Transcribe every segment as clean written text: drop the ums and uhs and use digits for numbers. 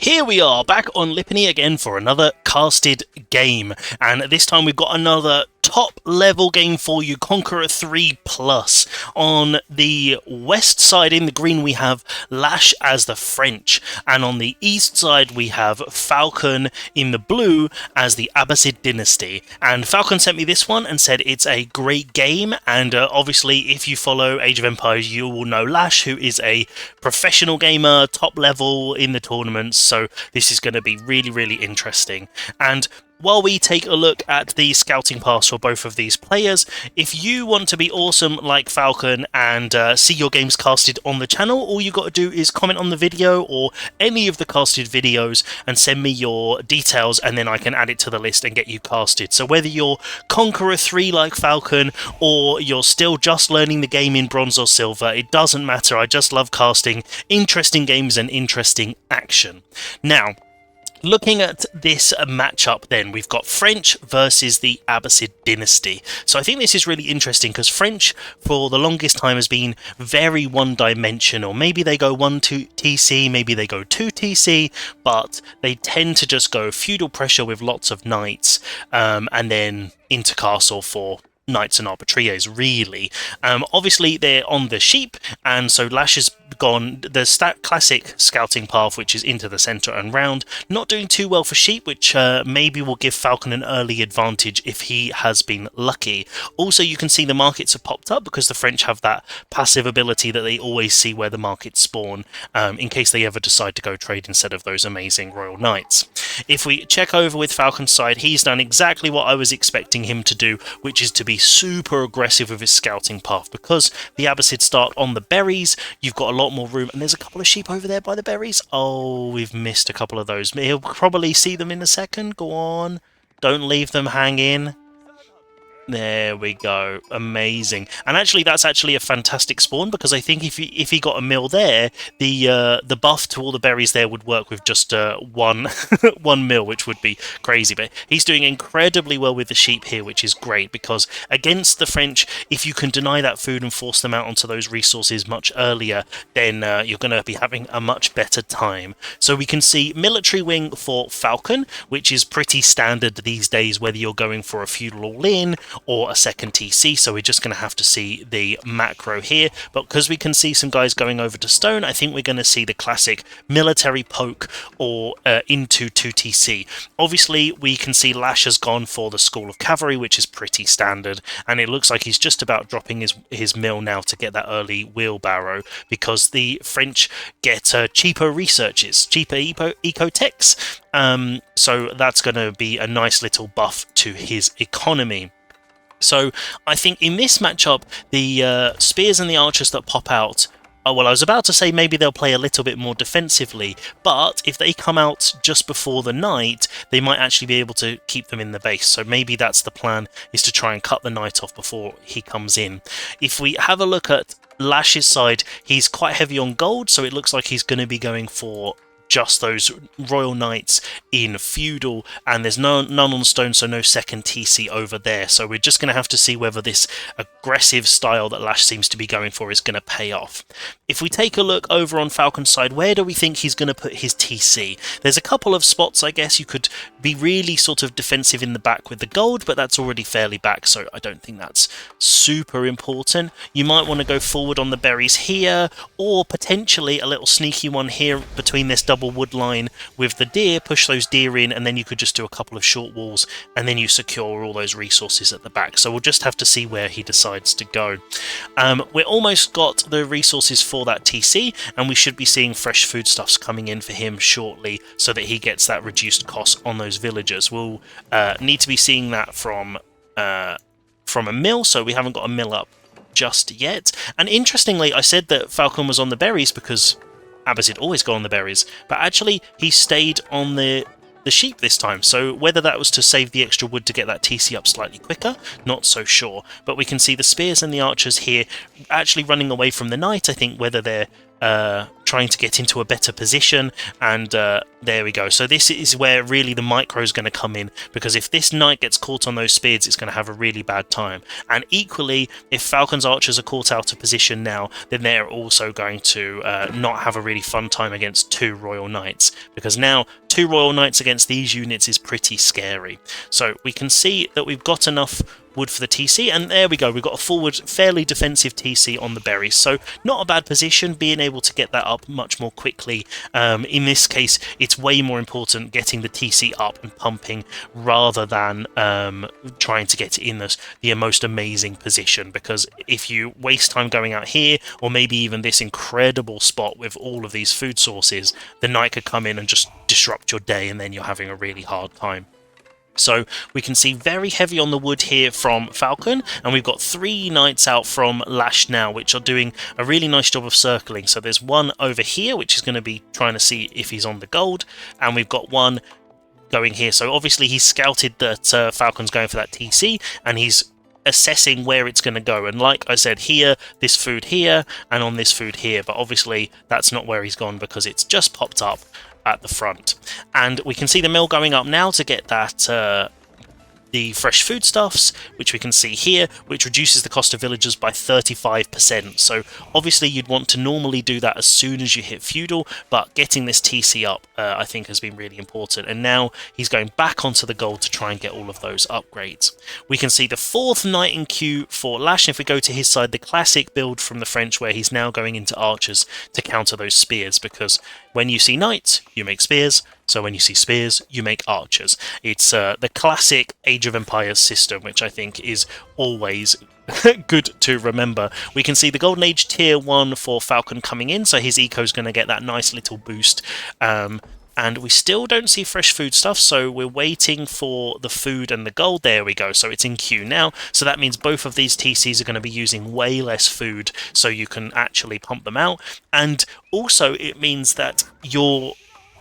Here we are, back on Lipany again for another casted game, and this time we've got another top level game for you, Conqueror 3+. On the west side in the green we have LaSh as the French, and on the east side we have Fallon in the blue as the Abbasid dynasty. And Fallon sent me this one and said it's a great game, and obviously if you follow Age of Empires you will know LaSh, who is a professional gamer, top level in the tournaments, so this is going to be really interesting. And while we take a look at the scouting pass for both of these players, if you want to be awesome like Fallon and see your games casted on the channel, all you got to do is comment on the video or any of the casted videos and send me your details, and then I can add it to the list and get you casted. So whether you're Conqueror 3 like Fallon or you're still just learning the game in bronze or silver, it doesn't matter. I just love casting interesting games and interesting action. Now, looking at this matchup then, we've got French versus the Abbasid dynasty. So I think this is really interesting because French for the longest time has been very one-dimensional. Maybe they go 1-2 TC, maybe they go 2 TC, but they tend to just go feudal pressure with lots of knights, and then into castle for knights and arbitriers, really. Obviously they're on the sheep, and so LaSh has gone the classic scouting path, which is into the centre and round. Not doing too well for sheep, which maybe will give Fallon an early advantage if he has been lucky. Also, you can see the markets have popped up because the French have that passive ability that they always see where the markets spawn, in case they ever decide to go trade instead of those amazing royal knights. If we check over with Fallon's side, he's done exactly what I was expecting him to do, which is to be super aggressive with his scouting path. Because the Abbasid start on the berries, you've got a lot more room, and there's a couple of sheep over there by the berries. Oh, we've missed a couple of those. He'll probably see them in a second. Go on, don't leave them hanging. There we go. Amazing. And actually, that's actually a fantastic spawn, because I think if he got a mill there, the buff to all the berries there would work with just one one mill, which would be crazy. But he's doing incredibly well with the sheep here, which is great, because against the French, if you can deny that food and force them out onto those resources much earlier, then you're going to be having a much better time. So we can see military wing for Fallon, which is pretty standard these days, whether you're going for a feudal all-in or a second TC, so we're just going to have to see the macro here. But because we can see some guys going over to stone, I think we're going to see the classic military poke or into 2 TC. Obviously, we can see LaSh has gone for the School of Cavalry, which is pretty standard, and it looks like he's just about dropping his mill now to get that early wheelbarrow, because the French get cheaper researches, cheaper eco-techs, so that's going to be a nice little buff to his economy. So I think in this matchup, the spears and the archers that pop out, well, I was about to say maybe they'll play a little bit more defensively, but if they come out just before the knight, they might actually be able to keep them in the base. So maybe that's the plan, is to try and cut the knight off before he comes in. If we have a look at LaSh's side, he's quite heavy on gold, so it looks like he's going to be going for just those royal knights in feudal, and there's none on stone, so no second TC over there. So we're just going to have to see whether this aggressive style that LaSh seems to be going for is going to pay off. If we take a look over on Fallon's side, where do we think he's going to put his TC? There's a couple of spots, I guess. You could be really sort of defensive in the back with the gold, but that's already fairly back, so I don't think that's super important. You might want to go forward on the berries here, or potentially a little sneaky one here between this double wood line with the deer, push those deer in, and then you could just do a couple of short walls, and then you secure all those resources at the back. So we'll just have to see where he decides to go. We're almost got the resources for that TC, and we should be seeing fresh foodstuffs coming in for him shortly, so that he gets that reduced cost on those villagers. We'll need to be seeing that from a mill, so we haven't got a mill up just yet. And interestingly, I said that Fallon was on the berries because Abbasid always go on the berries, but actually he stayed on the sheep this time, so whether that was to save the extra wood to get that TC up slightly quicker, not so sure. But we can see the spears and the archers here actually running away from the knight. I think whether they're trying to get into a better position, and there we go. So this is where really the micro is going to come in, because if this knight gets caught on those spears, it's going to have a really bad time. And equally, if Falcon's archers are caught out of position now, then they're also going to not have a really fun time against 2 royal knights, because now 2 royal knights against these units is pretty scary. So we can see that we've got enough wood for the TC, and there we go, we've got a forward fairly defensive TC on the berries, so not a bad position, being able to get that up much more quickly. In this case, it's way more important getting the TC up and pumping rather than trying to get it in the most amazing position, because if you waste time going out here, or maybe even this incredible spot with all of these food sources, the knight could come in and just disrupt your day, and then you're having a really hard time. So we can see very heavy on the wood here from Falcon, and we've got 3 knights out from LaSh now, which are doing a really nice job of circling. So there's one over here, which is going to be trying to see if he's on the gold, and we've got one going here. So obviously he's scouted that Falcon's going for that TC, and he's assessing where it's going to go. And like I said, here, this food here, and on this food here, but obviously that's not where he's gone because it's just popped up at the front. And we can see the mill going up now to get that the fresh foodstuffs, which we can see here, which reduces the cost of villagers by 35%. So obviously you'd want to normally do that as soon as you hit feudal, but getting this TC up I think has been really important. And now he's going back onto the gold to try and get all of those upgrades. We can see the 4th knight in queue for LaSh. If we go to his side, the classic build from the French, where he's now going into archers to counter those spears, because when you see knights, you make spears. So when you see spears, you make archers. It's the classic Age of Empires system, which I think is always good to remember. We can see the Golden Age tier 1 for Falcon coming in, so his eco is going to get that nice little boost. And we still don't see fresh food stuff, so we're waiting for the food and the gold. There we go, so it's in queue now. So that means both of these TCs are going to be using way less food, so you can actually pump them out. And also it means that your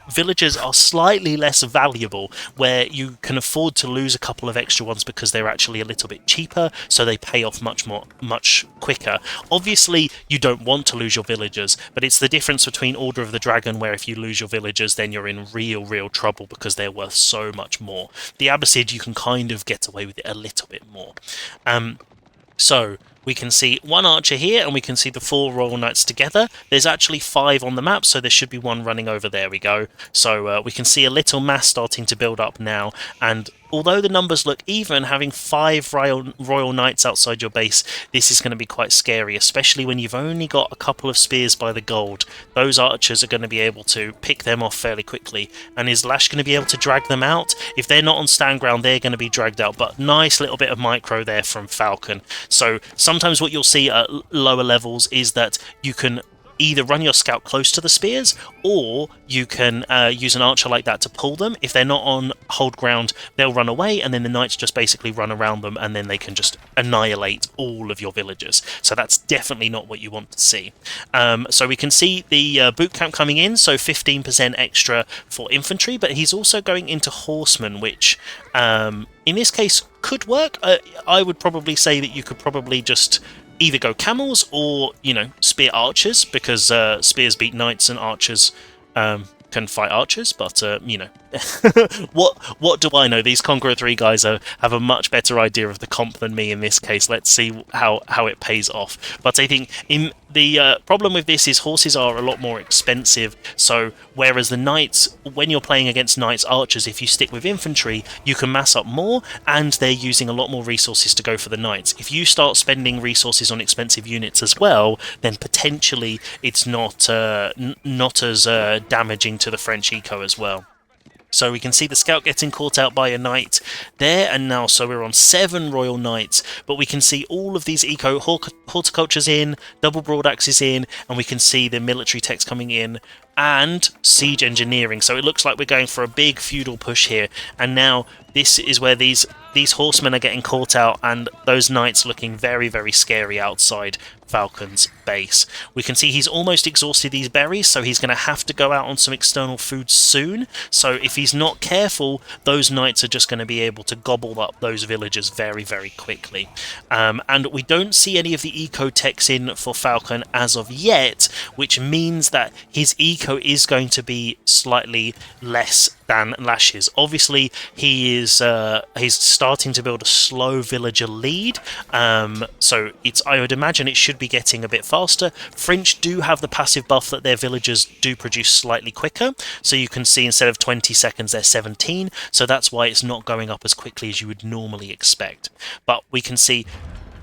villagers are slightly less valuable, where you can afford to lose a couple of extra ones because they're actually a little bit cheaper, so they pay off much quicker. Obviously you don't want to lose your villagers, but it's the difference between Order of the Dragon, where if you lose your villagers then you're in real trouble because they're worth so much more. The Abbasid, you can kind of get away with it a little bit more. So we can see 1 archer here, and we can see the 4 royal knights together. There's actually 5 on the map, so there should be 1 running over. There we go. So we can see a little mass starting to build up now, and although the numbers look even, having 5 royal knights outside your base, this is going to be quite scary, especially when you've only got a couple of spears by the gold. Those archers are going to be able to pick them off fairly quickly, and is LaSh going to be able to drag them out? If they're not on stand ground, they're going to be dragged out, but nice little bit of micro there from Falcon. So sometimes what you'll see at lower levels is that you can either run your scout close to the spears, or you can use an archer like that to pull them. If they're not on hold ground, they'll run away, and then the knights just basically run around them, and then they can just annihilate all of your villagers. So that's definitely not what you want to see. So we can see the boot camp coming in, so 15% extra for infantry, but he's also going into horsemen, which in this case could work. I would probably say that you could probably just either go camels or, you know, spear archers, because spears beat knights and archers can fight archers, but you know, what do I know? These Conqueror 3 guys have a much better idea of the comp than me in this case. Let's see how it pays off. But I think in the problem with this is horses are a lot more expensive, so whereas the knights, when you're playing against knights archers, if you stick with infantry, you can mass up more, and they're using a lot more resources to go for the knights. If you start spending resources on expensive units as well, then potentially it's not as damaging to the French eco as well. So we can see the scout getting caught out by a knight there, and now so we're on 7 royal knights, but we can see all of these eco horticultures in, double broad axes in, and we can see the military techs coming in. and siege engineering. So it looks like we're going for a big feudal push here, and now this is where these horsemen are getting caught out, and those knights looking very, very scary outside Falcon's base. We can see he's almost exhausted these berries, so he's going to have to go out on some external food soon. So if he's not careful, those knights are just going to be able to gobble up those villagers very, very quickly. And we don't see any of the eco techs in for Falcon as of yet, which means that his eco is going to be slightly less than LaSh's. Obviously, he's starting to build a slow villager lead, so I would imagine it should be getting a bit faster. French do have the passive buff that their villagers do produce slightly quicker, so you can see instead of 20 seconds they're 17, so that's why it's not going up as quickly as you would normally expect. But we can see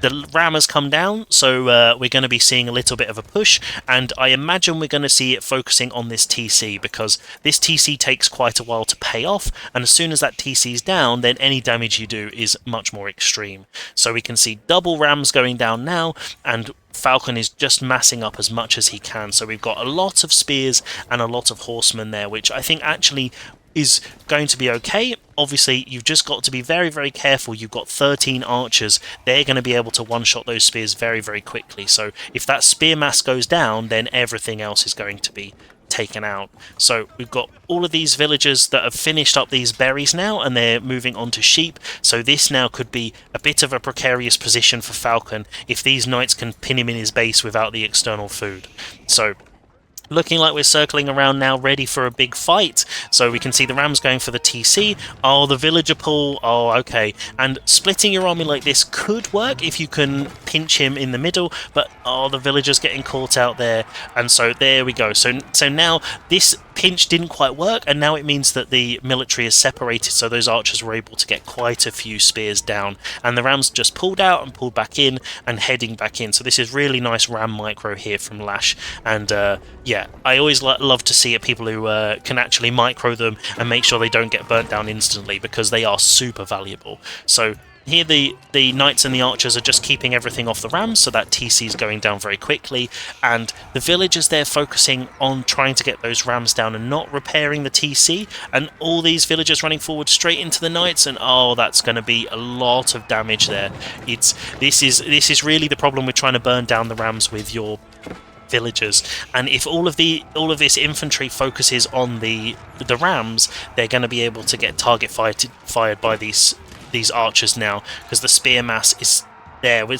the ram has come down, so we're going to be seeing a little bit of a push, and I imagine we're going to see it focusing on this TC, because this TC takes quite a while to pay off, and as soon as that TC is down, then any damage you do is much more extreme. So we can see double rams going down now, and Falcon is just massing up as much as he can. So we've got a lot of spears and a lot of horsemen there, which I think actually is going to be okay. Obviously, you've just got to be very, very careful. You've got 13 archers. They're going to be able to one-shot those spears very, very quickly. So if that spear mass goes down, then everything else is going to be taken out. So we've got all of these villagers that have finished up these berries now, and they're moving on to sheep. So this now could be a bit of a precarious position for Falcon if these knights can pin him in his base without the external food. So looking like we're circling around now, ready for a big fight. So we can see the rams going for the TC. Oh, the villager pull. Oh, okay. And splitting your army like this could work if you can pinch him in the middle. But, oh, the villager's getting caught out there. And so there we go. So now this pinch didn't quite work, and now it means that the military is separated, so those archers were able to get quite a few spears down. And the rams just pulled out and pulled back in and heading back in. So this is really nice ram micro here from LaSh. And, yeah, I always love to see it, people who can actually micro them and make sure they don't get burnt down instantly, because they are super valuable. So here the knights and the archers are just keeping everything off the rams, so that TC is going down very quickly, and the villagers there focusing on trying to get those rams down and not repairing the TC, and all these villagers running forward straight into the knights, and oh, that's going to be a lot of damage there. This is really the problem with trying to burn down the rams with your villagers, and if all of this infantry focuses on the rams, they're going to be able to get target fired by these archers now, because the spear mass is there. We're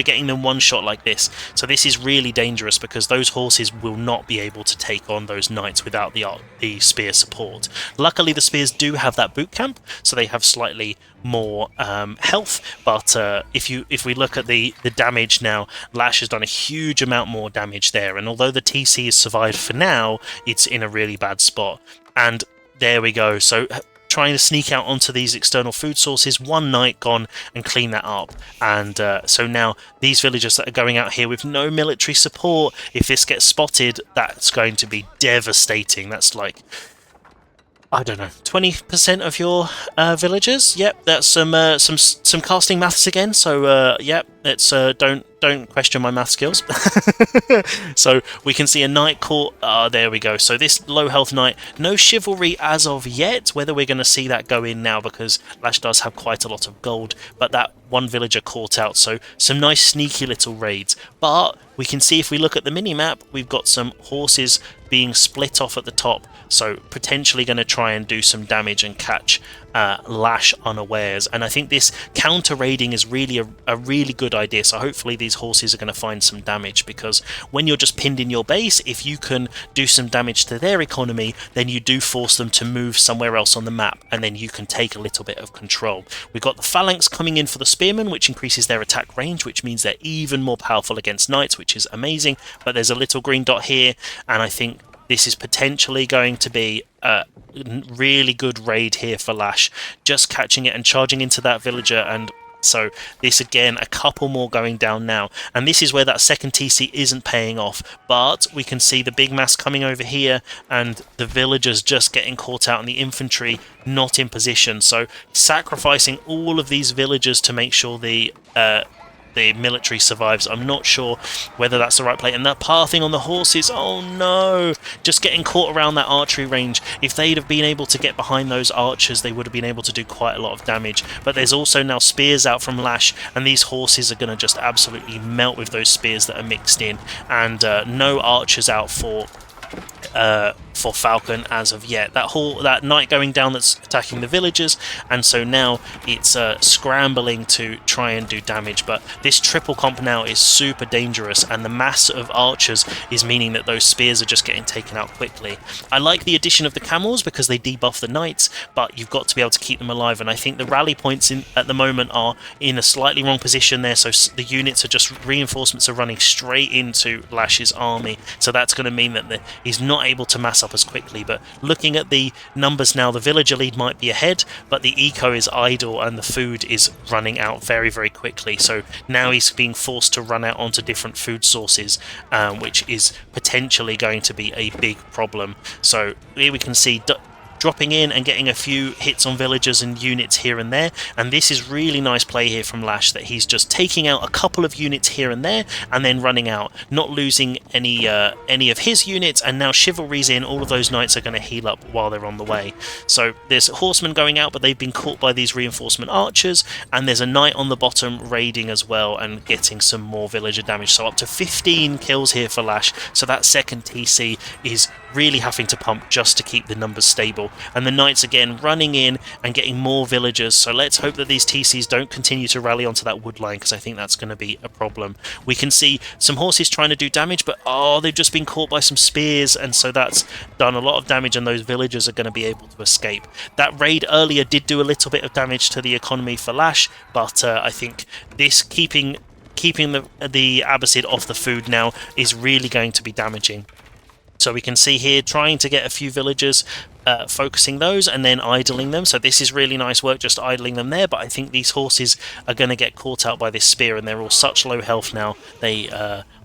getting them one shot like this, so this is really dangerous, because those horses will not be able to take on those knights without the spear support. Luckily the spears do have that boot camp, so they have slightly more health, but if we look at the damage now, LaSh has done a huge amount more damage there, and although the TC has survived for now, it's in a really bad spot. And there we go. So trying to sneak out onto these external food sources, one knight gone, and clean that up. And so now these villagers that are going out here with no military support, if this gets spotted, that's going to be devastating. That's like, I don't know, 20% of your villagers. Yep, that's some casting maths again. So yep, it's don't question my math skills. So we can see a knight caught. There we go. So this low health knight, no chivalry as of yet. Whether we're going to see that go in now, because LaSh does have quite a lot of gold, but that one villager caught out. So some nice sneaky little raids. But we can see, if we look at the mini map, we've got some horses being split off at the top, so potentially going to try and do some damage and catch LaSh unawares. And I think this counter raiding is really a really good idea, so hopefully these horses are going to find some damage, because when you're just pinned in your base, if you can do some damage to their economy, then you do force them to move somewhere else on the map, and then you can take a little bit of control. We've got the phalanx coming in for the spearmen, which increases their attack range, which means they're even more powerful against knights, which is amazing. But there's a little green dot here, and I think this is potentially going to be a really good raid here for LaSh, just catching it and charging into that villager. And so this again, a couple more going down now, and this is where that second TC isn't paying off, but we can see the big mass coming over here, and the villagers just getting caught out, and the infantry not in position. So sacrificing all of these villagers to make sure the the military survives. I'm not sure whether that's the right play. And that pathing on the horses, oh no, just getting caught around that archery range. If they'd have been able to get behind those archers, they would have been able to do quite a lot of damage. But there's also now spears out from LaSh, and these horses are going to just absolutely melt with those spears that are mixed in. And no archers out for Fallon as of yet. That knight going down that's attacking the villagers, and so now it's scrambling to try and do damage. But this triple comp now is super dangerous, and the mass of archers is meaning that those spears are just getting taken out quickly. I like the addition of the camels because they debuff the knights, but you've got to be able to keep them alive, and I think the rally points at the moment are in a slightly wrong position there, so the units are just, reinforcements are running straight into LaSh's army, so that's going to mean that he's not able to mass up as quickly. But looking at the numbers now, the villager lead might be ahead, but the eco is idle and the food is running out very, very quickly. So now he's being forced to run out onto different food sources, which is potentially going to be a big problem. So here we can see dropping in and getting a few hits on villagers and units here and there, and this is really nice play here from LaSh, that he's just taking out a couple of units here and there and then running out, not losing any of his units, and now chivalry's in. All of those knights are going to heal up while they're on the way. So there's horsemen going out, but they've been caught by these reinforcement archers, and there's a knight on the bottom raiding as well and getting some more villager damage. So up to 15 kills here for LaSh, so that second TC is really having to pump just to keep the numbers stable. And the knights again running in and getting more villagers, so let's hope that these TCs don't continue to rally onto that wood line, because I think that's going to be a problem. We can see some horses trying to do damage, but they've just been caught by some spears, and so that's done a lot of damage, and those villagers are going to be able to escape. That raid earlier did do a little bit of damage to the economy for LaSh, but I think this keeping the Abbasid off the food now is really going to be damaging. So we can see here trying to get a few villagers, focusing those and then idling them. So this is really nice work, just idling them there, but I think these horses are going to get caught out by this spear, and they're all such low health now, they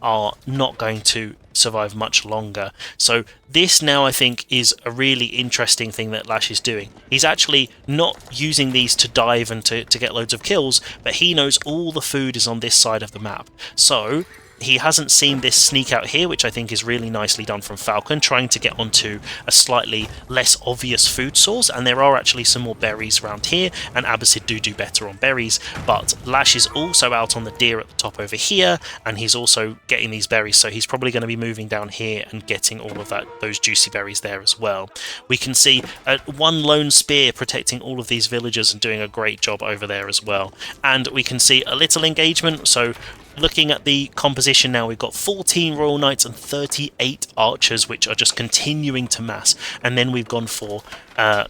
are not going to survive much longer. So this now I think is a really interesting thing that LaSh is doing. He's actually not using these to dive and to get loads of kills, but he knows all the food is on this side of the map. So he hasn't seen this sneak out here, which I think is really nicely done from Fallon, trying to get onto a slightly less obvious food source, and there are actually some more berries around here, and Abbasid do better on berries, but LaSh is also out on the deer at the top over here, and he's also getting these berries, so he's probably going to be moving down here and getting all of those juicy berries there as well. We can see one lone spear protecting all of these villagers and doing a great job over there as well, and we can see a little engagement. So looking at the composition now, we've got 14 Royal Knights and 38 Archers, which are just continuing to mass. And then we've gone for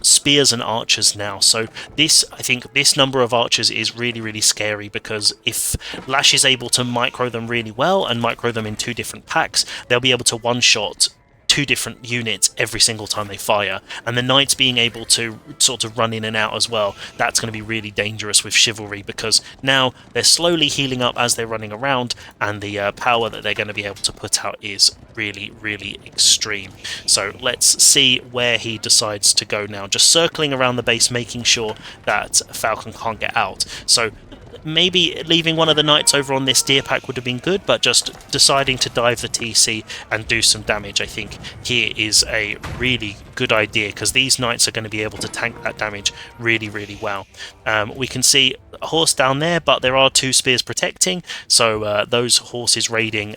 Spears and Archers now. So this, I think, this number of Archers is really, really scary, because if LaSh is able to micro them really well and micro them in 2 different packs, they'll be able to one-shot 2 different units every single time they fire, and the knights being able to sort of run in and out as well, that's going to be really dangerous with chivalry, because now they're slowly healing up as they're running around, and the power that they're going to be able to put out is really, really extreme. So let's see where he decides to go now, just circling around the base, making sure that Fallon can't get out. So maybe leaving one of the knights over on this deer pack would have been good, but just deciding to dive the TC and do some damage, I think here is a really good idea, because these knights are going to be able to tank that damage really, really well. We can see a horse down there, but there are 2 spears protecting, so those horses raiding,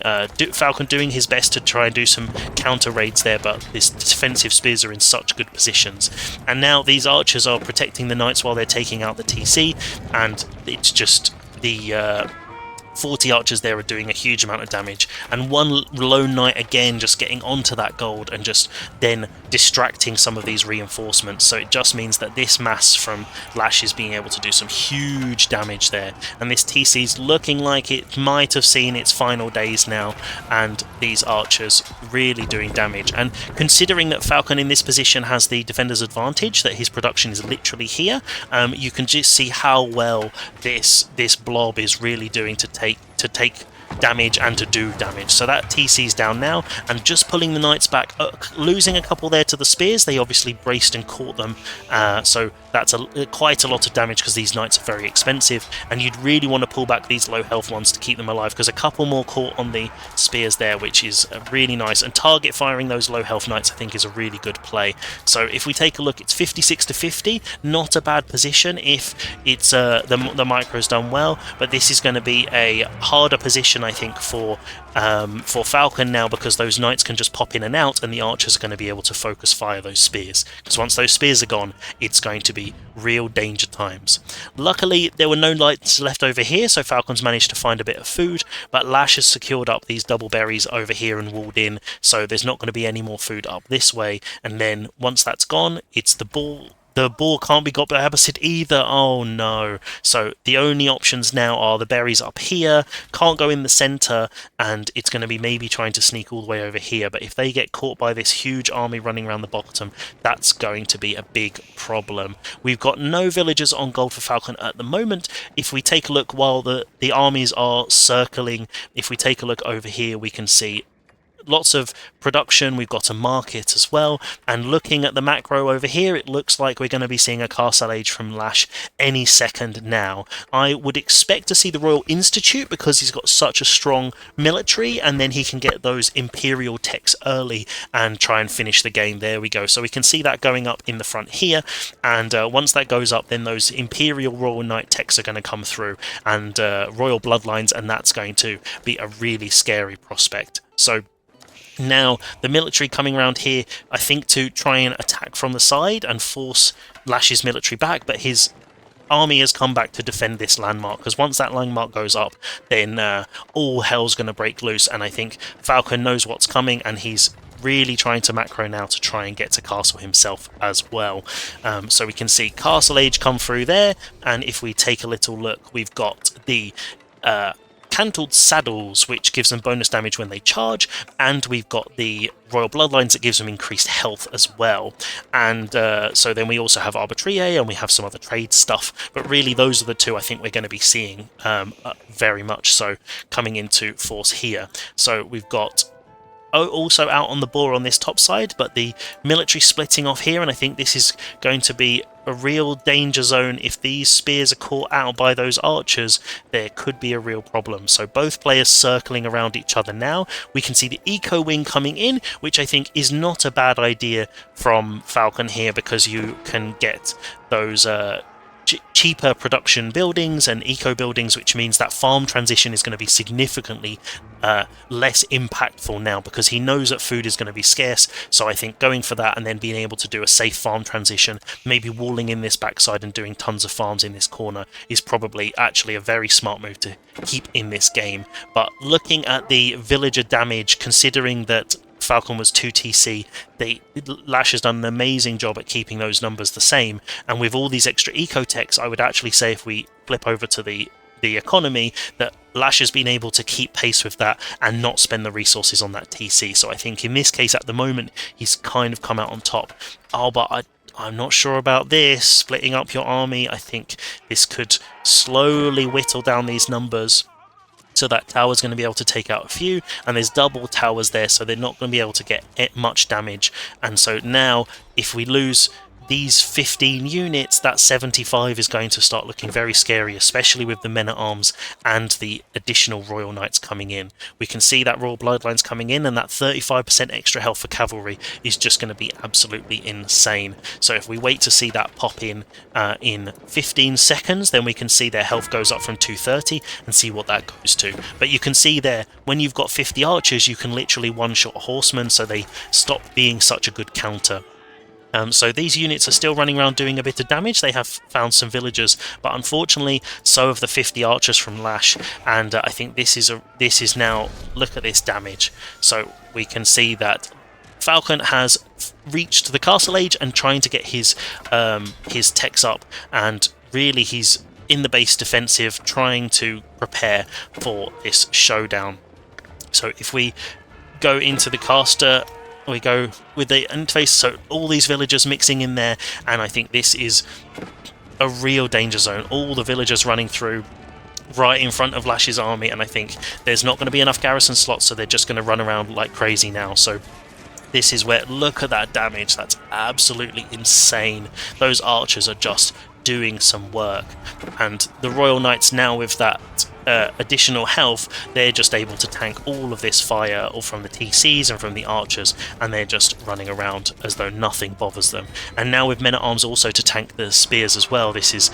Fallon doing his best to try and do some counter raids there, but these defensive spears are in such good positions. And now these archers are protecting the knights while they're taking out the TC, and it's just the 40 archers there are doing a huge amount of damage, and one lone knight again just getting onto that gold and just then distracting some of these reinforcements. So it just means that this mass from LaSh is being able to do some huge damage there, and this TC's looking like it might have seen its final days now, and these archers really doing damage. And considering that Fallon in this position has the defender's advantage, that his production is literally here, you can just see how well this blob is really doing to take damage and to do damage. So that TC's down now, and just pulling the knights back, losing a couple there to the spears. They obviously braced and caught them, so that's quite a lot of damage because these knights are very expensive, and you'd really want to pull back these low health ones to keep them alive, because a couple more caught on the spears there, which is really nice, and target firing those low health knights I think is a really good play. So if we take a look, it's 56 to 50, not a bad position if it's the micro's done well, but this is going to be a harder position I think for Falcon now, because those knights can just pop in and out, and the archers are going to be able to focus fire those spears, because once those spears are gone, it's going to be real danger times. Luckily there were no knights left over here, so Falcon's managed to find a bit of food, but LaSh has secured up these double berries over here and walled in, so there's not going to be any more food up this way, and then once that's gone, it's the ball. The ball can't be got by Abbasid either. Oh no. So the only options now are the berries up here, can't go in the centre, and it's going to be maybe trying to sneak all the way over here. But if they get caught by this huge army running around the bottom, that's going to be a big problem. We've got no villagers on gold for Falcon at the moment. If we take a look while the armies are circling, if we take a look over here, we can see lots of production. We've got a market as well, and looking at the macro over here, it looks like we're going to be seeing a castle age from LaSh any second now. I would expect to see the Royal Institute, because he's got such a strong military, and then he can get those imperial techs early and try and finish the game. There we go. So we can see that going up in the front here, and once that goes up, then those imperial royal knight techs are going to come through, and royal bloodlines, and that's going to be a really scary prospect. So now the military coming around here, I think, to try and attack from the side and force LaSh's military back, but his army has come back to defend this landmark, because once that landmark goes up, then all hell's going to break loose, and I think Falcon knows what's coming, and he's really trying to macro now to try and get to castle himself as well. So we can see castle age come through there, and if we take a little look, we've got the cantled saddles, which gives them bonus damage when they charge, and we've got the royal bloodlines that gives them increased health as well. And so then we also have arbitraire, and we have some other trade stuff, but really those are the two I think we're going to be seeing very much so coming into force here. So we've got also out on the boar on this top side, but the military splitting off here, and I think this is going to be a real danger zone. If these spears are caught out by those archers, there could be a real problem. So both players circling around each other now. We can see the eco wing coming in, which I think is not a bad idea from Falcon here, because you can get those cheaper production buildings and eco buildings, which means that farm transition is going to be significantly less impactful now, because he knows that food is going to be scarce. So I think going for that, and then being able to do a safe farm transition, maybe walling in this backside and doing tons of farms in this corner, is probably actually a very smart move to keep in this game. But looking at the villager damage, considering that Falcon was 2 TC, LaSh has done an amazing job at keeping those numbers the same, and with all these extra eco techs, I would actually say, if we flip over to the economy, that LaSh has been able to keep pace with that and not spend the resources on that TC. So I think in this case at the moment he's kind of come out on top. Oh, but I'm not sure about this, splitting up your army. I think this could slowly whittle down these numbers. So that tower's going to be able to take out a few, and there's double towers there, so they're not going to be able to get much damage. And so now, if we lose these 15 units, that 75 is going to start looking very scary, especially with the men-at-arms and the additional royal knights coming in. We can see that royal bloodlines coming in, and that 35% extra health for cavalry is just going to be absolutely insane. So if we wait to see that pop in 15 seconds, then we can see their health goes up from 230 and see what that goes to. But you can see there, when you've got 50 archers, you can literally one-shot horsemen, so they stop being such a good counter. So these units are still running around doing a bit of damage. They have found some villagers, but unfortunately so have the 50 archers from LaSh, and I think this is now, look at this damage. So we can see that Falcon has reached the castle age and trying to get his techs up, and really he's in the base defensive trying to prepare for this showdown. So if we go into the caster, we go with the interface, so all these villagers mixing in there, and I think this is a real danger zone. All the villagers running through, right in front of LaSh's army, and I think there's not going to be enough garrison slots, so they're just going to run around like crazy now. So this is where, look at that damage, that's absolutely insane. Those archers are just doing some work, and the Royal Knights now with that additional health, they're just able to tank all of this fire or from the TCs and from the archers, and they're just running around as though nothing bothers them. And now with men-at-arms also to tank the spears as well, this is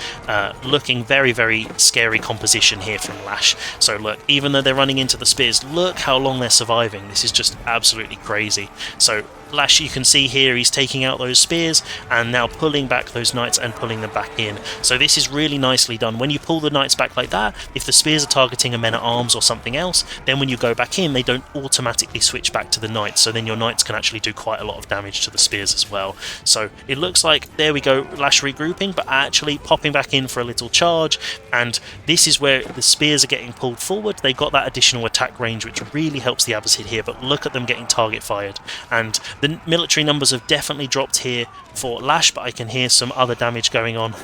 looking very, very scary composition here from LaSh. So look, even though they're running into the spears, look how long they're surviving. This is just absolutely crazy. So LaSh, you can see here, he's taking out those spears and now pulling back those knights and pulling them back in. So this is really nicely done. When you pull the knights back like that, if the spears are targeting a men-at-arms or something else, then when you go back in, they don't automatically switch back to the knights, so then your knights can actually do quite a lot of damage to the spears as well. So it looks like, there we go, LaSh regrouping, but actually popping back in for a little charge, and this is where the spears are getting pulled forward. They've got that additional attack range, which really helps the Abbasid here, but look at them getting target fired, and the military numbers have definitely dropped here for LaSh, but I can hear some other damage going on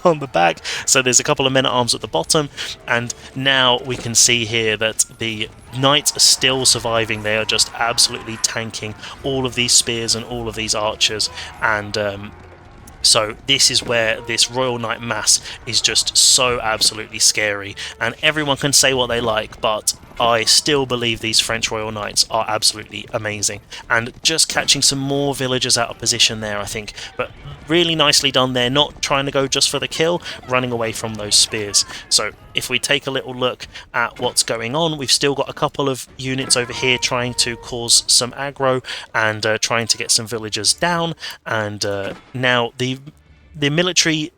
on the back. So there's a couple of men-at-arms at the bottom, and now we can see here that the knights are still surviving. They are just absolutely tanking all of these spears and all of these archers, and so this is where this Royal Knight mass is just so absolutely scary, and everyone can say what they like, but I still believe these French Royal Knights are absolutely amazing. And just catching some more villagers out of position there, I think, but really nicely done there, not trying to go just for the kill, running away from those spears. So if we take a little look at what's going on, we've still got a couple of units over here trying to cause some aggro and trying to get some villagers down, and now the military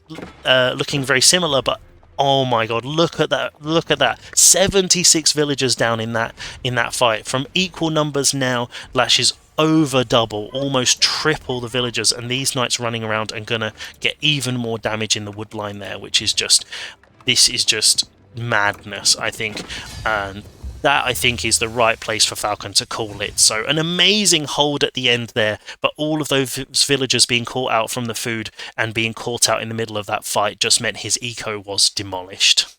looking very similar, but oh my god, look at that, look at that, 76 villagers down in that fight. From equal numbers now, LaSh is over double, almost triple the villagers, and these knights running around and gonna get even more damage in the wood line there, which is just, this is just madness, I think. And that, I think, is the right place for Fallon to call it. So an amazing hold at the end there, but all of those villagers being caught out from the food and being caught out in the middle of that fight just meant his eco was demolished.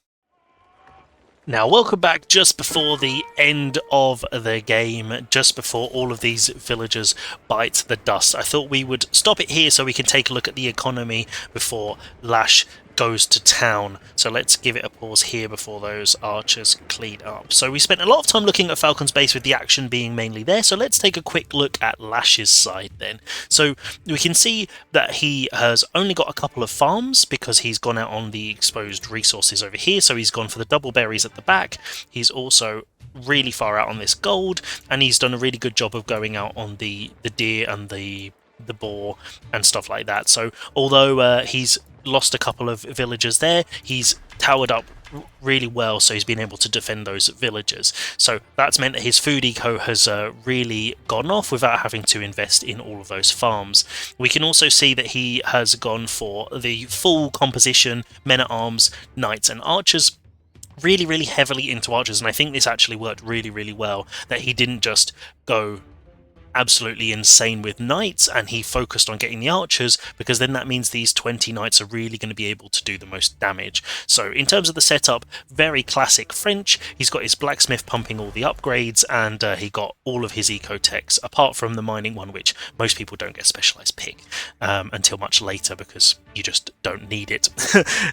Now, welcome back just before the end of the game, just before all of these villagers bite the dust. I thought we would stop it here so we can take a look at the economy before LaSh goes to town. So let's give it a pause here before those archers clean up. So we spent a lot of time looking at Fallon's base with the action being mainly there, so let's take a quick look at LaSh's side then. So we can see that he has only got a couple of farms because he's gone out on the exposed resources over here, so he's gone for the double berries at the back. He's also really far out on this gold, and he's done a really good job of going out on the deer and the boar and stuff like that. So although he's lost a couple of villagers there, he's towered up really well, so he's been able to defend those villagers. So that's meant that his food eco has really gone off without having to invest in all of those farms. We can also see that he has gone for the full composition, men-at-arms, knights and archers, really, really heavily into archers, and I think this actually worked really, really well, that he didn't just go absolutely insane with knights and he focused on getting the archers, because then that means these 20 knights are really going to be able to do the most damage. So in terms of the setup, very classic French. He's got his blacksmith pumping all the upgrades, and he got all of his eco-techs, apart from the mining one, which most people don't get specialized pick until much later because you just don't need it.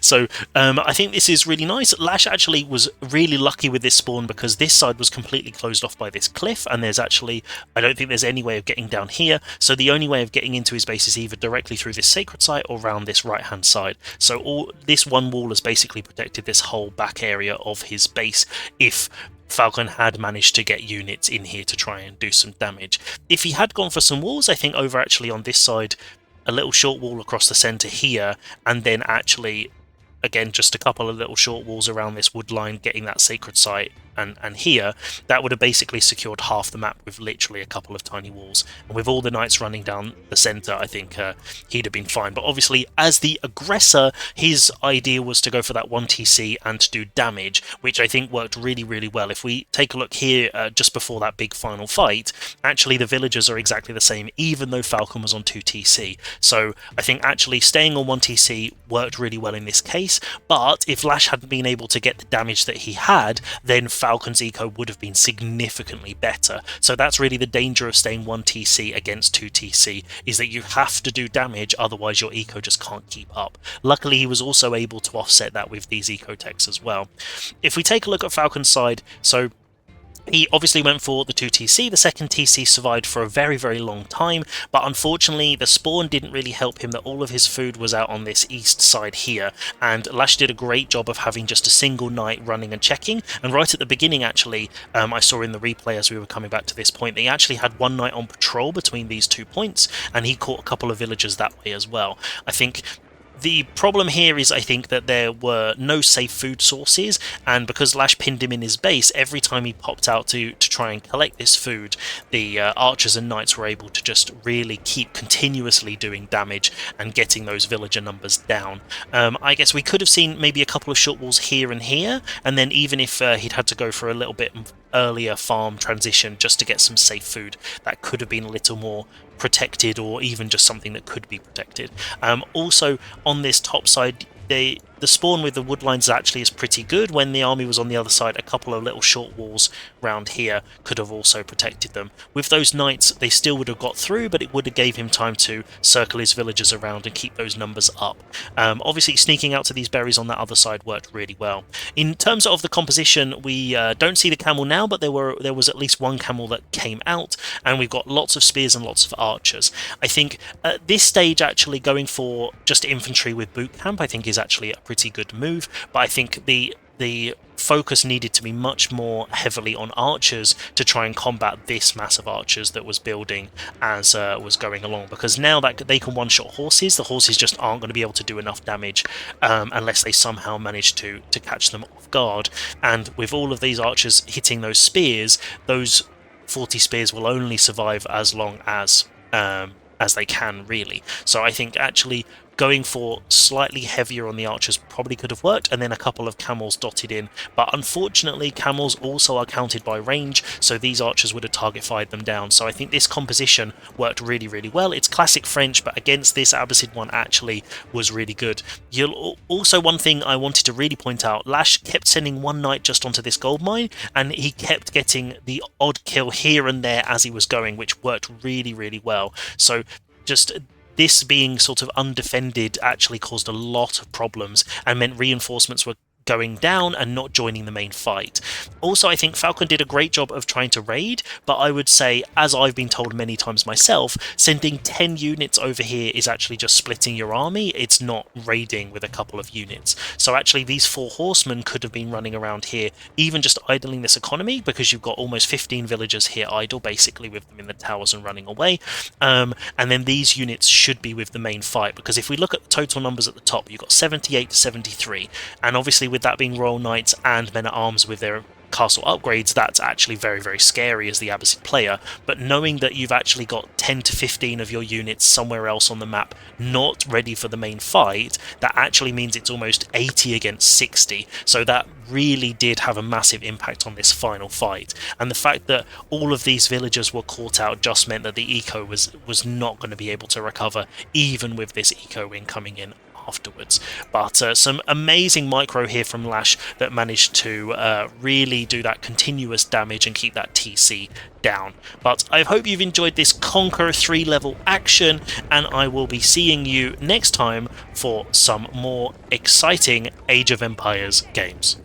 So I think this is really nice. LaSh actually was really lucky with this spawn because this side was completely closed off by this cliff, and there's actually, I don't think there's any way of getting down here, so the only way of getting into his base is either directly through this sacred site or around this right hand side. So all this one wall has basically protected this whole back area of his base if Fallon had managed to get units in here to try and do some damage. If he had gone for some walls, I think over actually on this side, a little short wall across the centre here, and then actually again just a couple of little short walls around this wood line, getting that sacred site and here, that would have basically secured half the map with literally a couple of tiny walls. And with all the knights running down the center, I think he'd have been fine. But obviously, as the aggressor, his idea was to go for that 1 TC and to do damage, which I think worked really, really well. If we take a look here, just before that big final fight, actually the villagers are exactly the same, even though Falcon was on 2 TC. So I think actually staying on 1 TC worked really well in this case, but if LaSh hadn't been able to get the damage that he had, then Falcon's eco would have been significantly better. So that's really the danger of staying 1 TC against 2 TC, is that you have to do damage, otherwise your eco just can't keep up. Luckily, he was also able to offset that with these eco techs as well. If we take a look at Falcon's side, so he obviously went for the 2 TC, the second TC survived for a very, very long time, but unfortunately the spawn didn't really help him, that all of his food was out on this east side here, and LaSh did a great job of having just a single knight running and checking, and right at the beginning actually, I saw in the replay as we were coming back to this point, that he actually had one knight on patrol between these 2 points, and he caught a couple of villagers that way as well. I think the problem here is, I think, that there were no safe food sources, and because LaSh pinned him in his base, every time he popped out to try and collect this food, the archers and knights were able to just really keep continuously doing damage and getting those villager numbers down. I guess we could have seen maybe a couple of short walls here and here, and then even if he'd had to go for a little bit earlier farm transition just to get some safe food, that could have been a little more protected, or even just something that could be protected. Also on this top side, the spawn with the wood lines actually is pretty good. When the army was on the other side, a couple of little short walls round here could have also protected them. With those knights, they still would have got through, but it would have gave him time to circle his villagers around and keep those numbers up. Obviously, sneaking out to these berries on that other side worked really well. In terms of the composition, we don't see the camel now, but there was at least one camel that came out, and we've got lots of spears and lots of archers. I think at this stage, actually going for just infantry with boot camp, I think is actually a pretty good move, but I think the focus needed to be much more heavily on archers to try and combat this mass of archers that was building as was going along, because now that they can one-shot horses, the horses just aren't going to be able to do enough damage unless they somehow manage to catch them off guard. And with all of these archers hitting those spears, those 40 spears will only survive as long as they can, really. So I think actually going for slightly heavier on the archers probably could have worked, and then a couple of camels dotted in. But unfortunately, camels also are counted by range, so these archers would have target fired them down. So I think this composition worked really, really well. It's classic French, but against this, Abbasid one actually was really good. Also, one thing I wanted to really point out, LaSh kept sending one knight just onto this gold mine, and he kept getting the odd kill here and there as he was going, which worked really, really well. So just this being sort of undefended actually caused a lot of problems and meant reinforcements were going down and not joining the main fight. Also, I think Falcon did a great job of trying to raid, but I would say, as I've been told many times myself, sending 10 units over here is actually just splitting your army. It's not raiding with a couple of units. So actually these 4 horsemen could have been running around here, even just idling this economy, because you've got almost 15 villagers here idle, basically, with them in the towers and running away. And then these units should be with the main fight, because if we look at the total numbers at the top, you've got 78 to 73, and obviously with that being Royal Knights and men-at-arms with their castle upgrades, that's actually very, very scary as the Abbasid player. But knowing that you've actually got 10 to 15 of your units somewhere else on the map not ready for the main fight, that actually means it's almost 80 against 60. So that really did have a massive impact on this final fight. And the fact that all of these villagers were caught out just meant that the eco was not going to be able to recover, even with this eco win coming in afterwards. But some amazing micro here from LaSh that managed to really do that continuous damage and keep that TC down. But I hope you've enjoyed this Conqueror 3 level action, and I will be seeing you next time for some more exciting Age of Empires games.